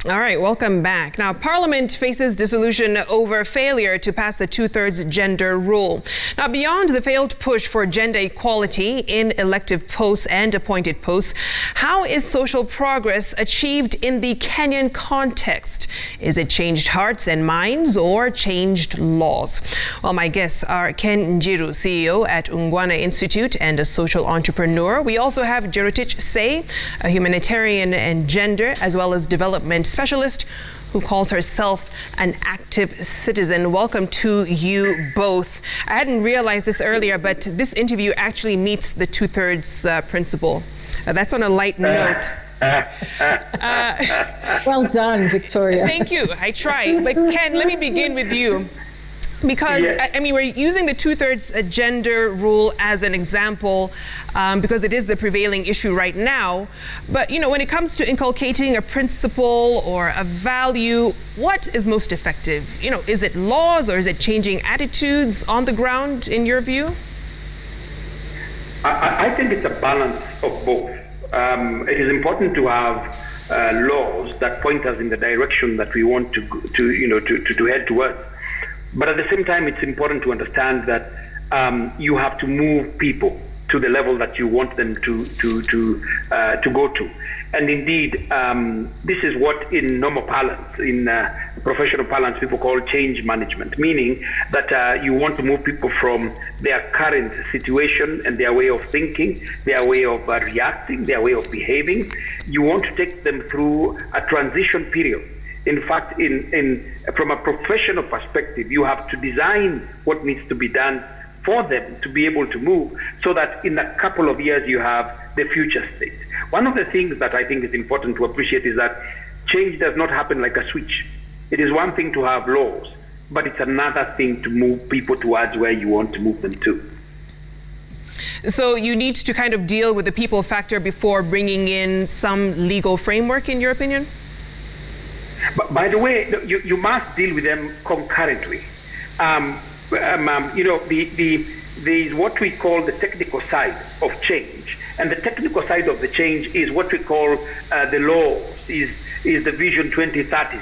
All right, welcome back. Now, Parliament faces dissolution over failure to pass the two-thirds gender rule. Now, beyond the failed push for gender equality in elective posts and appointed posts, how is social progress achieved in the Kenyan context? Is it changed hearts and minds or changed laws? Well, my guests are Ken Njiru, CEO at Ungwana Institute and a social entrepreneur. We also have Jerotich Say, a humanitarian and gender as well as development specialist who calls herself an active citizen. Welcome to you both. I hadn't realized this earlier, but this interview actually meets the two-thirds principle. That's on a light note. Well done, Victoria. Thank you. I tried. But Ken, let me begin with you. Because, I mean, we're using the two-thirds gender rule as an example because it is the prevailing issue right now. But, you know, when it comes to inculcating a principle or a value, what is most effective? You know, is it laws or is it changing attitudes on the ground, in your view? I think it's a balance of both. It is important to have laws that point us in the direction that we want to head towards. But at the same time, it's important to understand that you have to move people to the level that you want them to go to. And indeed, this is what in normal parlance, in professional parlance, people call change management, meaning that you want to move people from their current situation and their way of thinking, their way of reacting, their way of behaving. You want to take them through a transition period. In fact, from a professional perspective, you have to design what needs to be done for them to be able to move so that in a couple of years you have the future state. One of the things that I think is important to appreciate is that change does not happen like a switch. It is one thing to have laws, but it's another thing to move people towards where you want to move them to. So you need to kind of deal with the people factor before bringing in some legal framework, in your opinion? But by the way, you must deal with them concurrently. You know, there is what we call the technical side of change, and the technical side of the change is what we call the laws, is the Vision 2030,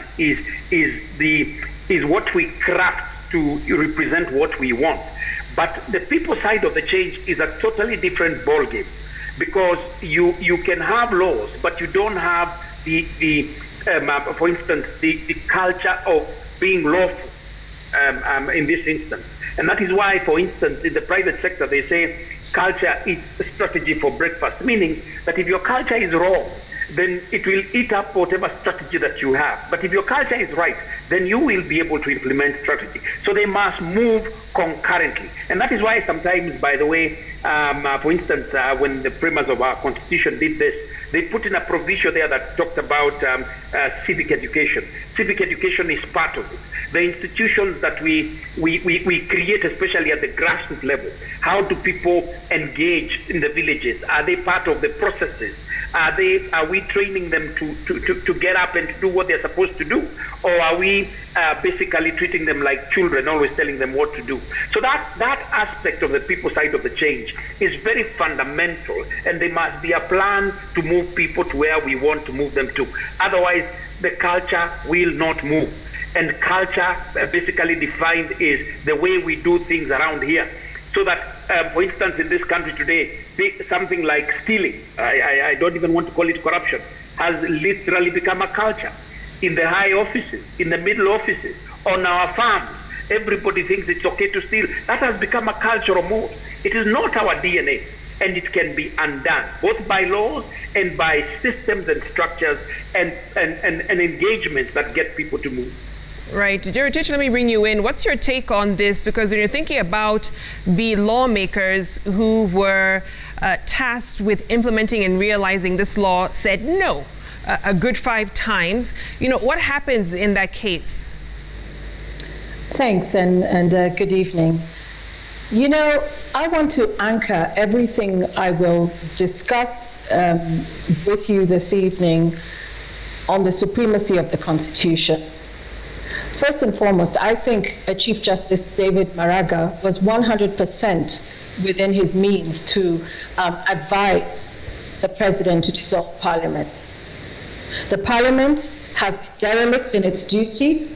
is what we craft to represent what we want. But the people side of the change is a totally different ballgame, because you can have laws, but you don't have for instance, the culture of being lawful in this instance. And that is why, for instance, in the private sector, they say culture is a strategy for breakfast, meaning that if your culture is wrong, then it will eat up whatever strategy that you have. But if your culture is right, then you will be able to implement strategy. So they must move concurrently. And that is why sometimes, by the way, for instance, when the framers of our Constitution did this, they put in a provision there that talked about civic education. Civic education is part of it. The institutions that we create, especially at the grassroots level, how do people engage in the villages? Are they part of the processes? Are we training them to get up and to do what they're supposed to do? Or are we basically treating them like children, always telling them what to do? So that aspect of the people side of the change is very fundamental, and there must be a plan to move people to where we want to move them to. Otherwise, the culture will not move. And culture, basically defined, is the way we do things around here. So that, for instance, in this country today, something like stealing, I don't even want to call it corruption, has literally become a culture. In the high offices, in the middle offices, on our farms, everybody thinks it's okay to steal. That has become a cultural mode. It is not our DNA, and it can be undone, both by laws and by systems and structures and engagements that get people to move. Right. Jerotich, let me bring you in. What's your take on this? Because when you're thinking about the lawmakers who were tasked with implementing and realizing this law said no a good 5 times, you know, what happens in that case? Thanks, and good evening. You know, I want to anchor everything I will discuss with you this evening on the supremacy of the Constitution. First and foremost, I think Chief Justice David Maraga was 100% within his means to advise the President to dissolve Parliament. The Parliament has been derelict in its duty,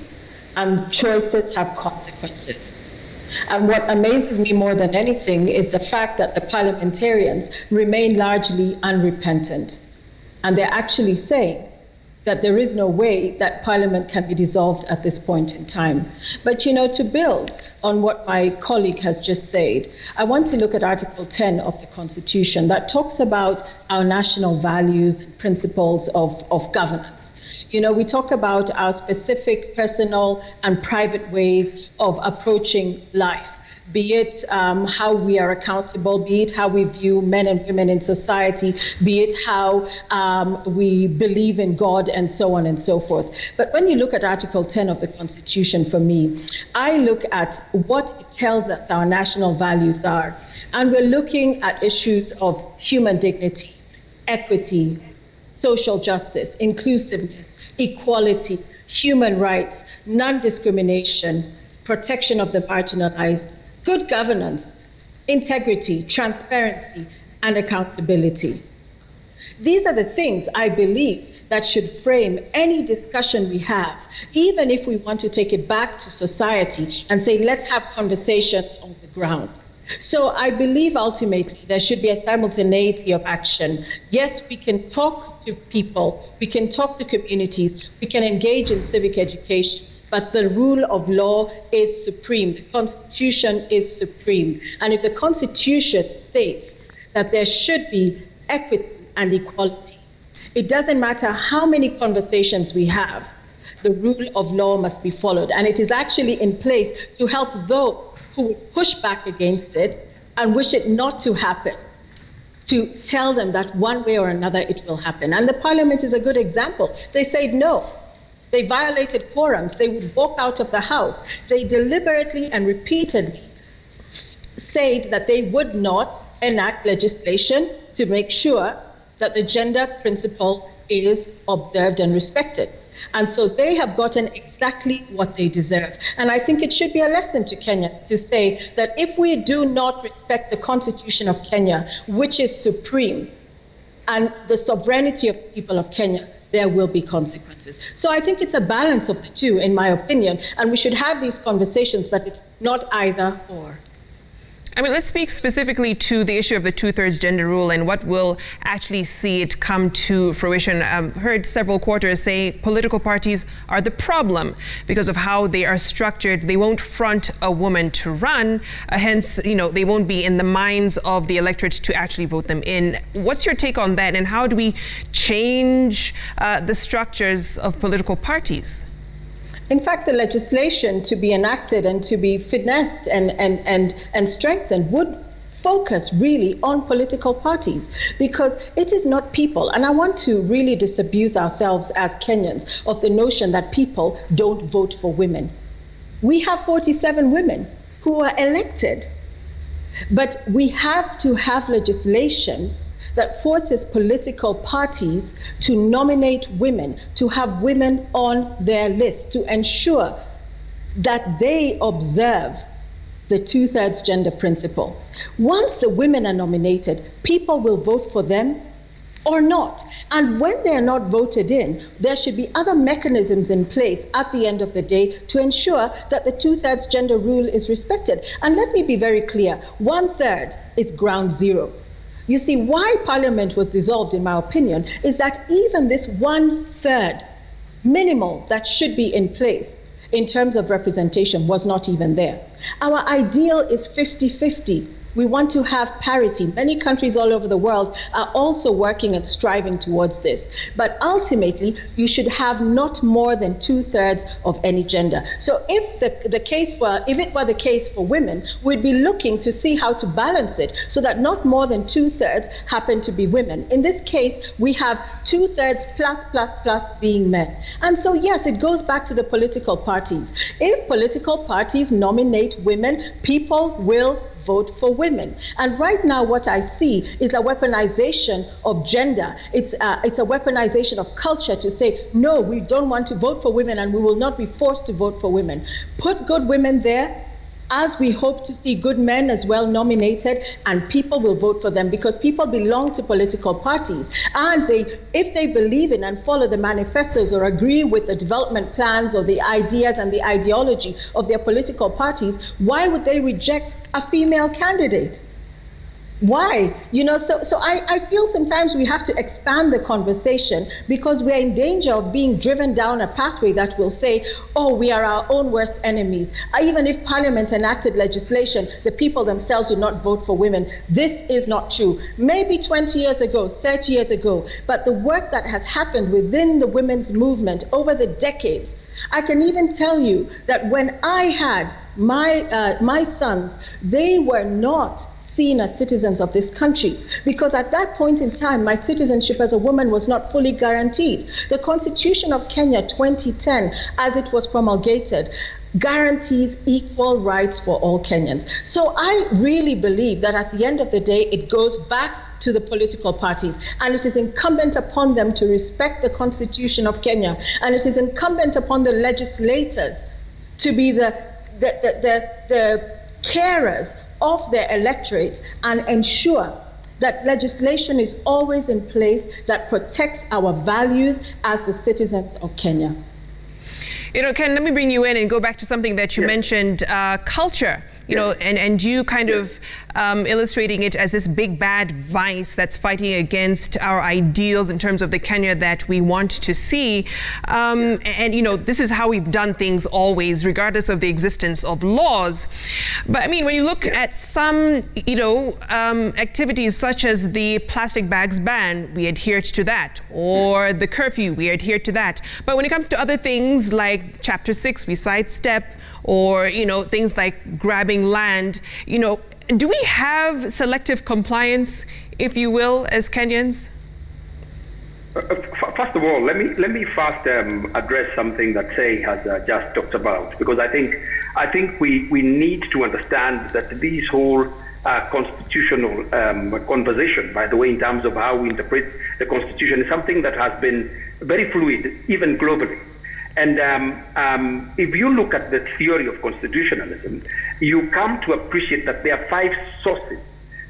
and choices have consequences. And what amazes me more than anything is the fact that the parliamentarians remain largely unrepentant. And they're actually saying that there is no way that Parliament can be dissolved at this point in time. But, you know, to build on what my colleague has just said, I want to look at Article 10 of the Constitution that talks about our national values and principles of governance. You know, we talk about our specific personal and private ways of approaching life, be it how we are accountable, be it how we view men and women in society, be it how we believe in God, and so on and so forth. But when you look at Article 10 of the Constitution, for me, I look at what it tells us our national values are. And we're looking at issues of human dignity, equity, social justice, inclusiveness, equality, human rights, non-discrimination, protection of the marginalized, good governance, integrity, transparency, and accountability. These are the things I believe that should frame any discussion we have, even if we want to take it back to society and say, let's have conversations on the ground. So I believe ultimately there should be a simultaneity of action. Yes, we can talk to people, we can talk to communities, we can engage in civic education, but the rule of law is supreme. The Constitution is supreme. And if the Constitution states that there should be equity and equality, it doesn't matter how many conversations we have, the rule of law must be followed. And it is actually in place to help those who would push back against it and wish it not to happen, to tell them that one way or another it will happen. And the Parliament is a good example. They said no. They violated quorums. They would walk out of the House. They deliberately and repeatedly said that they would not enact legislation to make sure that the gender principle is observed and respected. And so they have gotten exactly what they deserve. And I think it should be a lesson to Kenyans to say that if we do not respect the Constitution of Kenya, which is supreme, and the sovereignty of the people of Kenya, there will be consequences. So I think it's a balance of the two, in my opinion, and we should have these conversations, but it's not either or. I mean, let's speak specifically to the issue of the two-thirds gender rule and what will actually see it come to fruition. I've heard several quarters say political parties are the problem because of how they are structured. They won't front a woman to run, hence, you know, they won't be in the minds of the electorate to actually vote them in. What's your take on that, and how do we change the structures of political parties? In fact, the legislation to be enacted and to be finessed and strengthened would focus really on political parties, because it is not people. And I want to really disabuse ourselves as Kenyans of the notion that people don't vote for women. We have 47 women who are elected, but we have to have legislation that forces political parties to nominate women, to have women on their list, to ensure that they observe the two-thirds gender principle. Once the women are nominated, people will vote for them or not. And when they're not voted in, there should be other mechanisms in place at the end of the day to ensure that the two-thirds gender rule is respected. And let me be very clear, 1/3 is ground zero. You see, why Parliament was dissolved, in my opinion, is that even this 1/3 minimal that should be in place in terms of representation was not even there. Our ideal is 50-50. We want to have parity. Many countries all over the world are also working and striving towards this. But ultimately, you should have not more than 2/3 of any gender. So if it were the case for women, we'd be looking to see how to balance it so that not more than 2/3 happen to be women. In this case, we have 2/3 plus being men. And so yes, it goes back to the political parties. If political parties nominate women, people will vote for women. And right now what I see is a weaponization of gender. It's a weaponization of culture to say, no, we don't want to vote for women and we will not be forced to vote for women. Put good women there as we hope to see good men as well nominated, and people will vote for them because people belong to political parties. And if they believe in and follow the manifestos or agree with the development plans or the ideas and the ideology of their political parties, why would they reject a female candidate? Why? So I feel sometimes we have to expand the conversation because we're in danger of being driven down a pathway that will say, oh, we are our own worst enemies. Even if Parliament enacted legislation, the people themselves would not vote for women. This is not true. Maybe 20 years ago, 30 years ago, but the work that has happened within the women's movement over the decades, I can even tell you that when I had my sons, they were not seen as citizens of this country because at that point in time, my citizenship as a woman was not fully guaranteed. The Constitution of Kenya 2010, as it was promulgated, guarantees equal rights for all Kenyans. So I really believe that at the end of the day, it goes back to the political parties, and it is incumbent upon them to respect the Constitution of Kenya, and it is incumbent upon the legislators to be the carers of their electorate and ensure that legislation is always in place that protects our values as the citizens of Kenya. Ken, let me bring you in and go back to something that you mentioned, culture. And you kind of illustrating it as this big bad vice that's fighting against our ideals in terms of the Kenya that we want to see. This is how we've done things always, regardless of the existence of laws. But I mean, when you look at some, activities such as the plastic bags ban, we adhered to that, or the curfew, we adhered to that. But when it comes to other things like Chapter 6, we sidestep, or, things like grabbing land, do we have selective compliance, if you will, as Kenyans? First of all, let me first address something that Say has just talked about, because I think we need to understand that this whole constitutional conversation, by the way, in terms of how we interpret the Constitution, is something that has been very fluid, even globally. And if you look at the theory of constitutionalism, you come to appreciate that there are 5 sources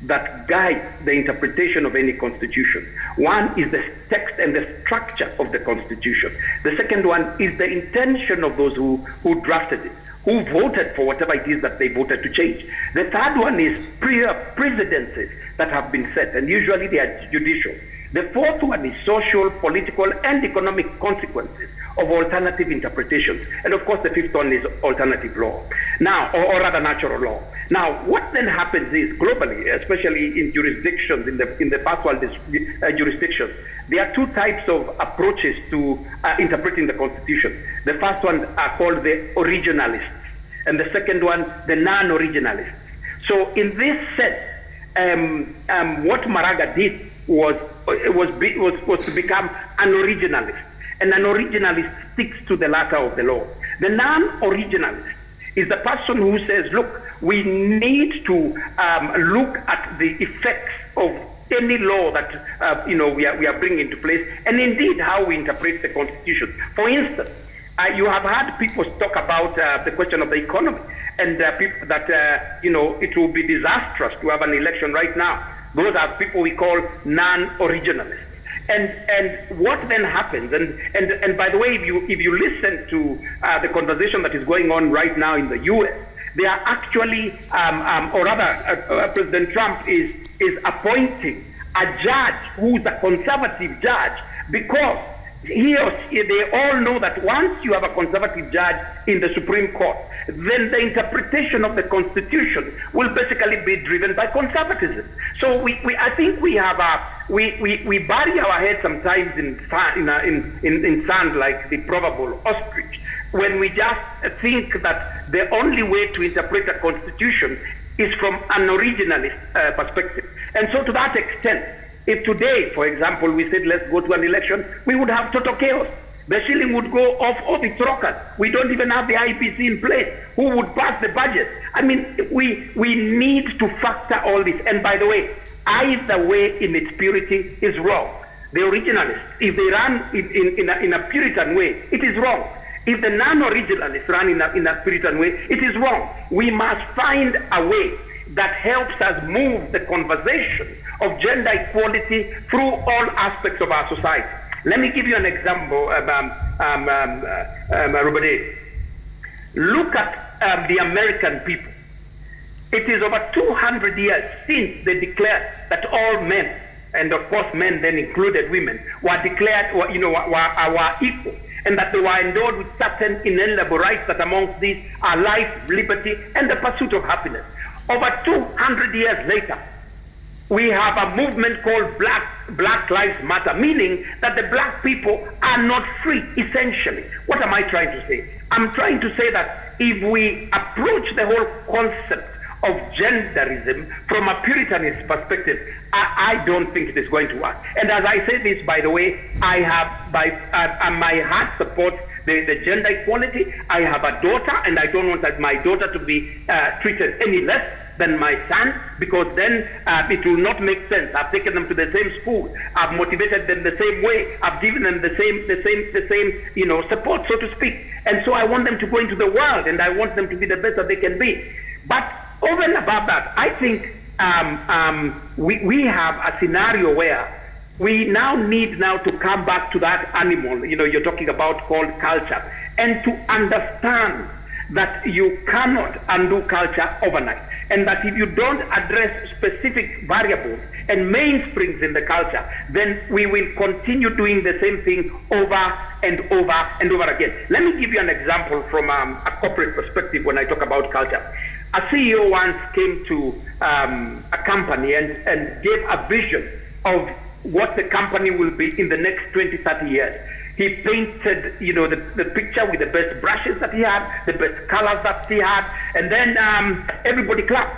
that guide the interpretation of any constitution. One is the text and the structure of the constitution. The second one is the intention of those who drafted it, who voted for whatever it is that they voted to change. The third one is precedences that have been set, and usually they are judicial. The fourth one is social, political, and economic consequences of alternative interpretations. And of course, the fifth one is alternative law. Now, or rather natural law. Now, what then happens is globally, especially in jurisdictions, in the first world jurisdictions, there are 2 types of approaches to interpreting the Constitution. The first one are called the originalists, and the second one, the non-originalists. So in this sense, what Maraga did was to become an originalist, and an originalist sticks to the letter of the law. The non-originalist is the person who says, look, we need to look at the effects of any law that we are bringing into place, and indeed how we interpret the Constitution. For instance, you have had people talk about the question of the economy, and people that it will be disastrous to have an election right now. Those are people we call non-originalists. And what then happens? And by the way, if you listen to the conversation that is going on right now in the U.S., they are actually, or rather, President Trump is appointing a judge who's a conservative judge, because they all know that once you have a conservative judge in the Supreme Court, then the interpretation of the Constitution will basically be driven by conservatism. So I think we have we bury our heads sometimes in sand like the probable ostrich, when we just think that the only way to interpret a Constitution is from an originalist perspective. And so to that extent, if today, for example, we said let's go to an election, we would have total chaos. The shilling would go off all its rockers. We don't even have the IPC in place. Who would pass the budget? I mean, we need to factor all this. And by the way, either way in its purity is wrong. The originalists, if they run in a Puritan way, it is wrong. If the non-originalists run in a Puritan way, it is wrong. We must find a way that helps us move the conversation of gender equality through all aspects of our society. Let me give you an example, Robert. Look at the American people. It is over 200 years since they declared that all men, and of course men then included women, were declared, were equal, and that they were endowed with certain inalienable rights, that amongst these are life, liberty, and the pursuit of happiness. Over 200 years later, we have a movement called Black Lives Matter, meaning that the black people are not free, essentially. What am I trying to say? I'm trying to say that if we approach the whole concept of genderism from a Puritanist perspective, I don't think it is going to work. And as I say this, by the way, my heart supports the gender equality. I have a daughter, and I don't want my daughter to be treated any less than my son, because then it will not make sense. I've taken them to the same school. I've motivated them the same way. I've given them the same support, so to speak. And so I want them to go into the world, and I want them to be the best that they can be. But over and above that, I think we have a scenario where we now need to come back to that animal, you're talking about, called culture, and to understand that you cannot undo culture overnight, and that if you don't address specific variables and mainsprings in the culture, then we will continue doing the same thing over and over and over again. Let me give you an example from a corporate perspective when I talk about culture. A CEO once came to a company and gave a vision of what the company will be in the next 20, 30 years. He painted, the picture with the best brushes that he had, the best colors that he had, and then everybody clapped.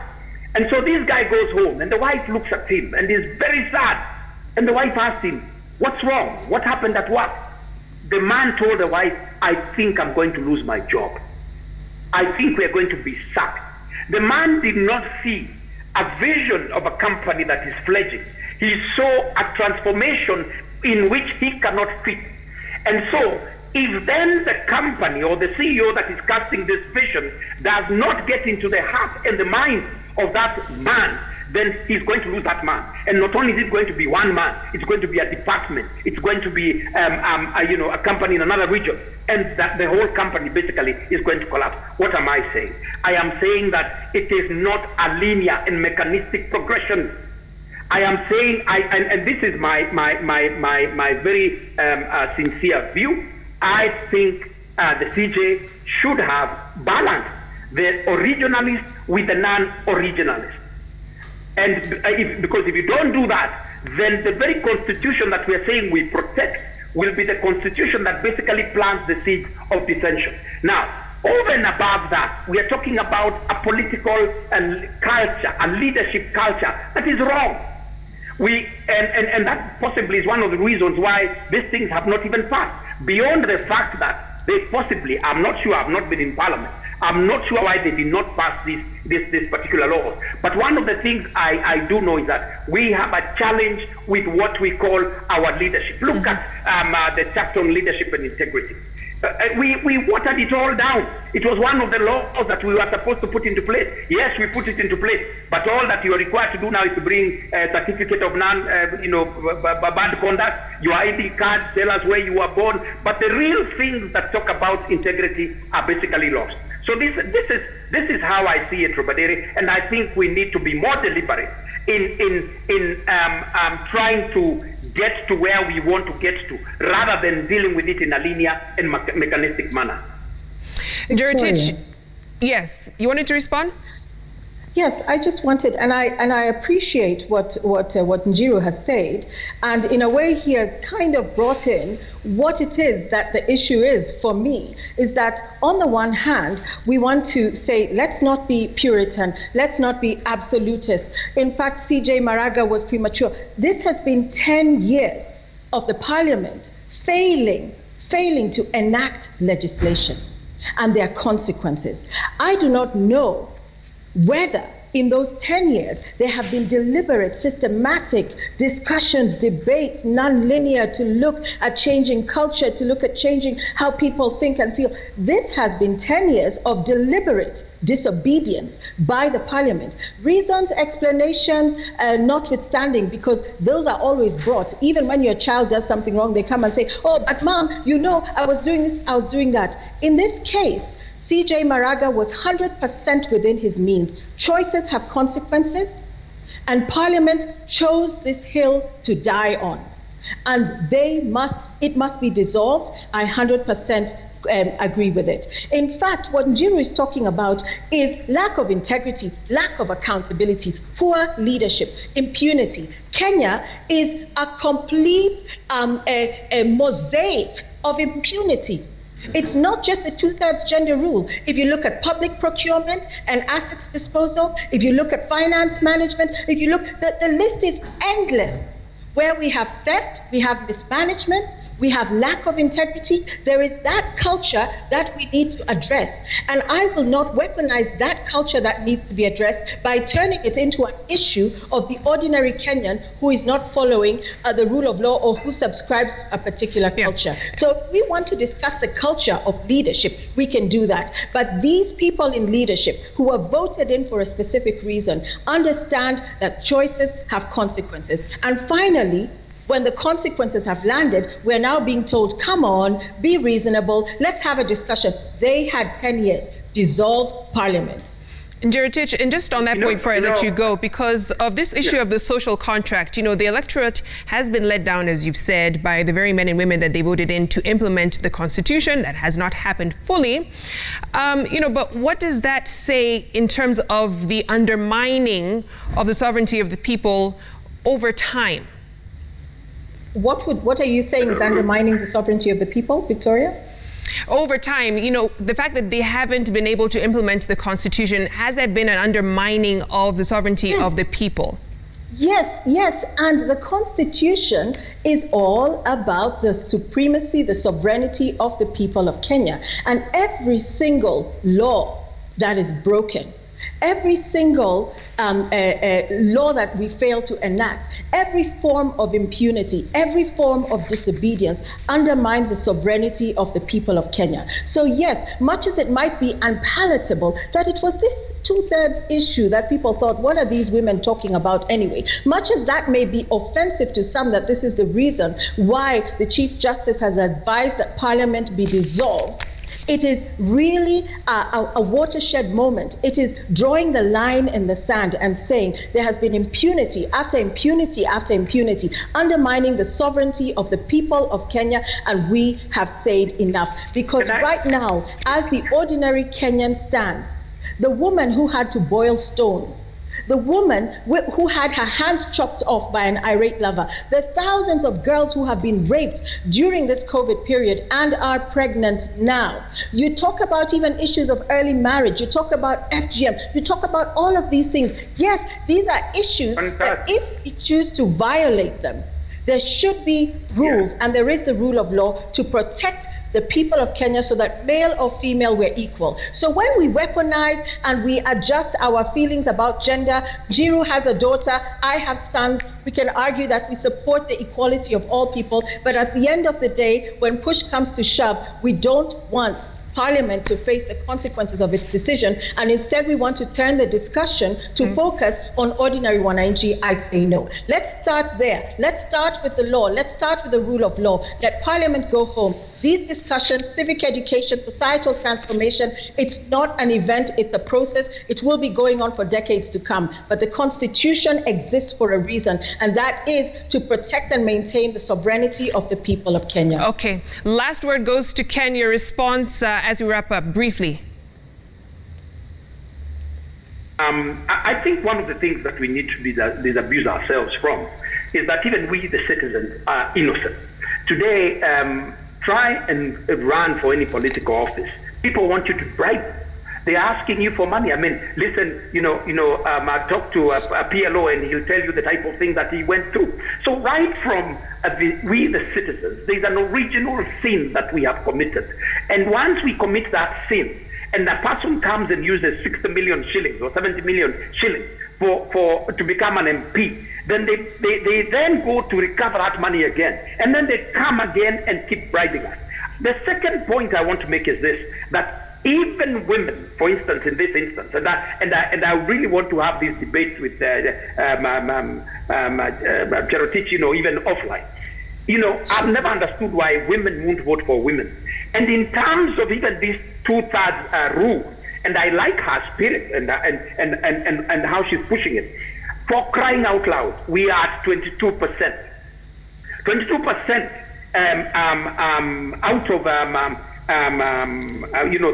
And so this guy goes home, and the wife looks at him and is very sad. And the wife asked him, "What's wrong? What happened at work?" The man told the wife, "I think I'm going to lose my job. I think we're going to be sacked." The man did not see a vision of a company that is fledgling. He saw a transformation in which he cannot fit. And so, if then the company or the CEO that is casting this vision does not get into the heart and the mind of that man, then he's going to lose that man. And not only is it going to be one man, it's going to be a department. It's going to be a company in another region. And that the whole company basically is going to collapse. What am I saying? I am saying that it is not a linear and mechanistic progression. I am saying, and this is my very sincere view. I think the CJ should have balanced the originalist with the non-originalist. And because if you don't do that, then the very constitution that we are saying we protect will be the constitution that basically plants the seed of dissension. Now, over and above that, we are talking about a political culture, a leadership culture that is wrong. And that possibly is one of the reasons why these things have not even passed. Beyond the fact that they possibly, I'm not sure, I've not been in Parliament, I'm not sure why they did not pass this particular laws. But one of the things I do know is that we have a challenge with what we call our leadership. Look at the chapter on leadership and integrity. We watered it all down. It was one of the laws that we were supposed to put into place. Yes, we put it into place, but all that you are required to do now is to bring a certificate of bad conduct, your ID card, tell us where you were born. But the real things that talk about integrity are basically lost. So this is how I see it, Robadere, and I think we need to be more deliberate in trying to get to where we want to get to, rather than dealing with it in a linear and mechanistic manner. Juricic, yes, you wanted to respond? Yes, I just wanted, and I appreciate what Njiru has said, and in a way he has kind of brought in what it is that the issue is for me, is that on the one hand, we want to say, let's not be Puritan, let's not be absolutist. In fact, CJ Maraga was premature. This has been 10 years of the Parliament failing to enact legislation, and there are consequences. I do not know whether In those 10 years, there have been deliberate, systematic discussions, debates, non-linear, to look at changing culture, to look at changing how people think and feel. This has been 10 years of deliberate disobedience by the parliament. Reasons, explanations notwithstanding, because those are always brought. Even when your child does something wrong, they come and say, oh, but mom, you know, I was doing this, I was doing that. In this case, CJ Maraga was 100% within his means. Choices have consequences, and Parliament chose this hill to die on. And it must be dissolved. I 100% agree with it. In fact, what Njiru is talking about is lack of integrity, lack of accountability, poor leadership, impunity. Kenya is a complete a mosaic of impunity. It's not just the 2/3 gender rule. If you look at public procurement and assets disposal, if you look at finance management, if you look, the list is endless. Where we have theft, we have mismanagement, we have lack of integrity. There is that culture that we need to address. And I will not weaponize that culture that needs to be addressed by turning it into an issue of the ordinary Kenyan who is not following the rule of law or who subscribes to a particular culture. So if we want to discuss the culture of leadership, we can do that. But these people in leadership who are voted in for a specific reason understand that choices have consequences. And finally, when the consequences have landed, we're now being told, come on, be reasonable, let's have a discussion. They had 10 years. Dissolve Parliament. Njiru, and just on that point before I let you go, because of this issue of the social contract, you know, the electorate has been let down, as you've said, by the very men and women that they voted in to implement the Constitution. That has not happened fully. You know, but what does that say in terms of the undermining of the sovereignty of the people over time? What are you saying is undermining the sovereignty of the people, Victoria? Over time, you know, the fact that they haven't been able to implement the Constitution, has there been an undermining of the sovereignty of the people? Yes, yes. And the Constitution is all about the supremacy, the sovereignty of the people of Kenya. And every single law that is broken, every single law that we fail to enact, every form of impunity, every form of disobedience undermines the sovereignty of the people of Kenya. So yes, much as it might be unpalatable that it was this 2/3 issue that people thought, what are these women talking about anyway? Much as that may be offensive to some, that this is the reason why the Chief Justice has advised that Parliament be dissolved, it is really a watershed moment. It is drawing the line in the sand and saying there has been impunity after impunity after impunity, undermining the sovereignty of the people of Kenya, and we have said enough. Because right now, as the ordinary Kenyan stands, the woman who had to boil stones, the woman who had her hands chopped off by an irate lover, the thousands of girls who have been raped during this COVID period and are pregnant now. You talk about even issues of early marriage, you talk about FGM, you talk about all of these things. Yes, these are issues that if we choose to violate them, there should be rules, and there is the rule of law to protect the people of Kenya so that male or female were equal. So when we weaponize and we adjust our feelings about gender, Njiru has a daughter, I have sons, we can argue that we support the equality of all people, but at the end of the day, when push comes to shove, we don't want Parliament to face the consequences of its decision, and instead we want to turn the discussion to focus on ordinary wananchi. I say no. Let's start there. Let's start with the law. Let's start with the rule of law. Let Parliament go home. These discussions, civic education, societal transformation, it's not an event, it's a process. It will be going on for decades to come. But the Constitution exists for a reason, and that is to protect and maintain the sovereignty of the people of Kenya. Okay. Last word goes to Ken. Your response as we wrap up, briefly. I think one of the things that we need to disabuse ourselves from is that even we, the citizens, are innocent. Today, try and run for any political office. People want you to bribe. They're asking you for money. I mean, listen, I talked to a PLO and he'll tell you the type of thing that he went through. So right from we, the citizens, there's an original sin that we have committed. And once we commit that sin, and that person comes and uses 60 million shillings or 70 million shillings to become an MP, then they then go to recover that money again, and then they come again and keep bribing us. The second point I want to make is this, that even women, for instance, in this instance, and I really want to have this debate with Jerotich, even offline. I've never understood why women won't vote for women. And in terms of even this 2/3 rule, and I like her spirit and how she's pushing it. For crying out loud, we are at 22%. 22% out of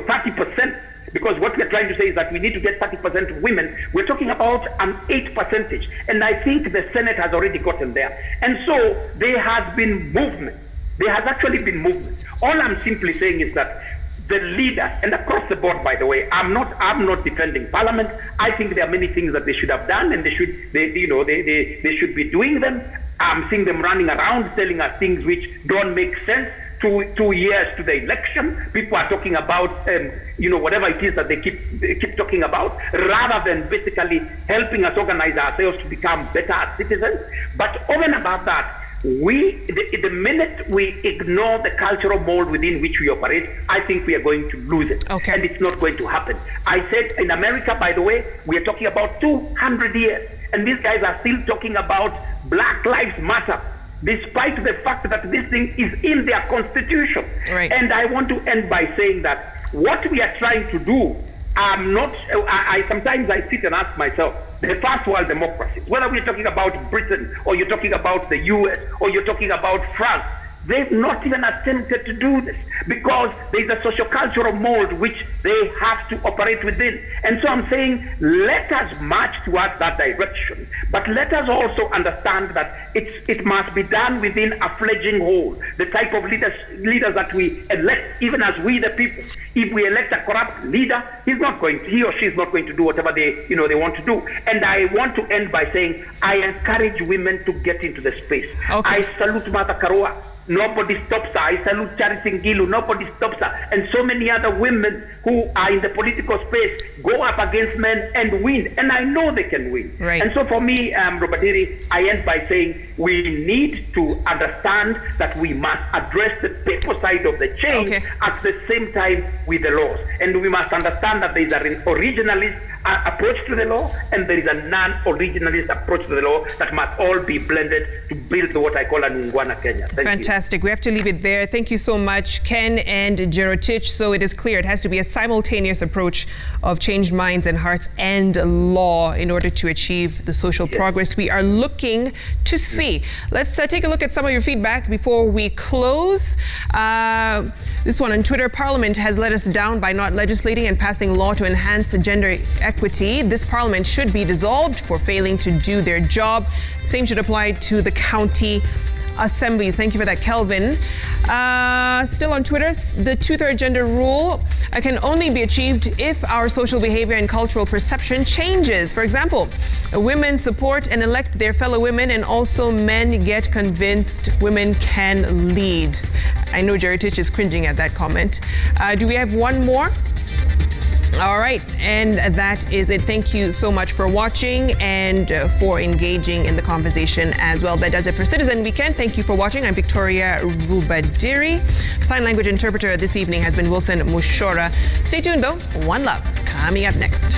30%, because what we're trying to say is that we need to get 30% of women. We're talking about an 8%, and I think the Senate has already gotten there. And so there has been movement. There has actually been movement. All I'm simply saying is that the leaders, and across the board, by the way, I'm not defending Parliament. I think there are many things that they should have done, and they should be doing them. I'm seeing them running around telling us things which don't make sense. 2 years to the election, people are talking about whatever it is that they keep talking about, rather than basically helping us organize ourselves to become better as citizens. But over and above that, the minute we ignore the cultural mold within which we operate, I think we are going to lose it. Okay. And it's not going to happen. I said in America, by the way, we are talking about 200 years, and these guys are still talking about Black Lives Matter, despite the fact that this thing is in their constitution. Right. And I want to end by saying that what we are trying to do, sometimes I sit and ask myself, the first world democracies, whether we're talking about Britain, or you're talking about the US, or you're talking about France, they've not even attempted to do this, because there's a socio-cultural mold which they have to operate within. And so I'm saying, let us march towards that direction, but let us also understand that it must be done within a fledgling whole. The type of leaders that we elect, even as we the people, if we elect a corrupt leader, he or she is not going to do whatever they want to do. And I want to end by saying, I encourage women to get into the space. Okay. I salute Martha Karua. Nobody stops her. I salute Charity Ngilu. Nobody stops her. And so many other women who are in the political space go up against men and win. And I know they can win. Right. And so for me, Robadiri, I end by saying we need to understand that we must address the people side of the change at the same time with the laws. And we must understand that there is an originalist approach to the law, and there is a non-originalist approach to the law that must all be blended to build what I call a Ngwana Kenya. Fantastic. We have to leave it there. Thank you so much, Ken and Jerotich. So it is clear it has to be a simultaneous approach of changed minds and hearts and law in order to achieve the social progress we are looking to see. Let's take a look at some of your feedback before we close. This one on Twitter: Parliament has let us down by not legislating and passing law to enhance gender equity. This Parliament should be dissolved for failing to do their job. Same should apply to the county assemblies. Thank you for that, Kelvin. Still on Twitter, the 2/3 gender rule can only be achieved if our social behavior and cultural perception changes. For example, women support and elect their fellow women, and also men get convinced women can lead. I know Jerotich is cringing at that comment. Do we have one more? All right, and that is it. Thank you so much for watching and for engaging in the conversation as well. That does it for Citizen Weekend. Thank you for watching. I'm Victoria Rubadiri. Sign language interpreter this evening has been Wilson Mushora. Stay tuned though. One Love coming up next.